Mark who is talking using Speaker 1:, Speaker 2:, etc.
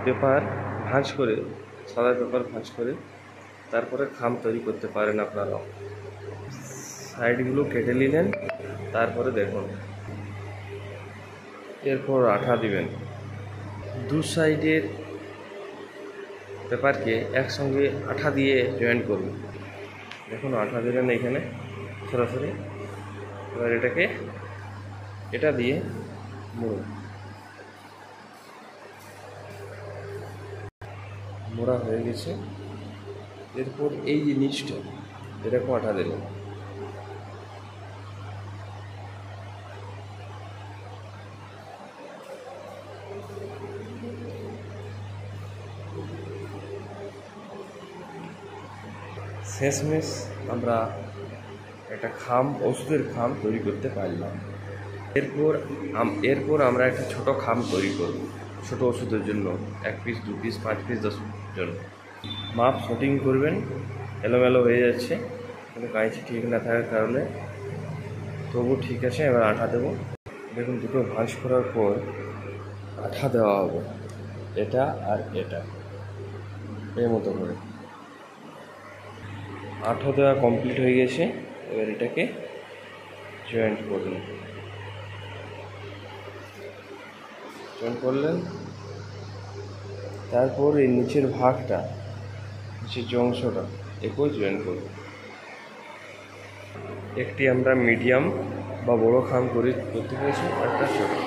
Speaker 1: Paper ভাঁজ করে, সাদা পেপার ভাঁজ করে তারপরে খাম তৈরি করতে পারেন আপনারাও। সাইডগুলো কেটে নিলেন, তারপরে দেখুন এরপর আঠা দিবেন। দু সাইডের পেপারকে একসঙ্গে আঠা দিয়ে জয়েন্ট করবেন। দেখুন আঠা দিলেন এখানে সরাসরি। এবার এটাকে এটা দিয়ে মুড়ুন। মোড়া হয়ে গেছে। এরপর এই যে নিচটা এরকম আঠা দিলেন। শেষমেশ আমরা একটা খাম, ওষুধের খাম তৈরি করতে পারলাম। এরপর আমরা একটা ছোট খাম তৈরি করব ছোট ওষুধের জন্য, 1 পিস 2 পিস 5 পিস 10 জন্য। মাপ সেটিং করবেন। এলোমেলো হয়ে যাচ্ছে কিন্তু কাঁচি ঠিক না থাকার কারণে, তবু ঠিক আছে। এবার আঠা দেবো। দেখুন দুটো ভাঁজ করার পর আঠা দেওয়া হবে, এটা আর এটা এর মতো করে। আঠা দেওয়া কমপ্লিট হয়ে গেছে। এবার এটাকে জয়েন্ট করলেন। জয়েন্ট করলেন, তারপর এই নিচের ভাগটা, নিচের যে অংশটা একেও জয়েন্ট করব। একটি আমরা মিডিয়াম বা বড় খাম করতে পেরেছি, একটা ছোটো।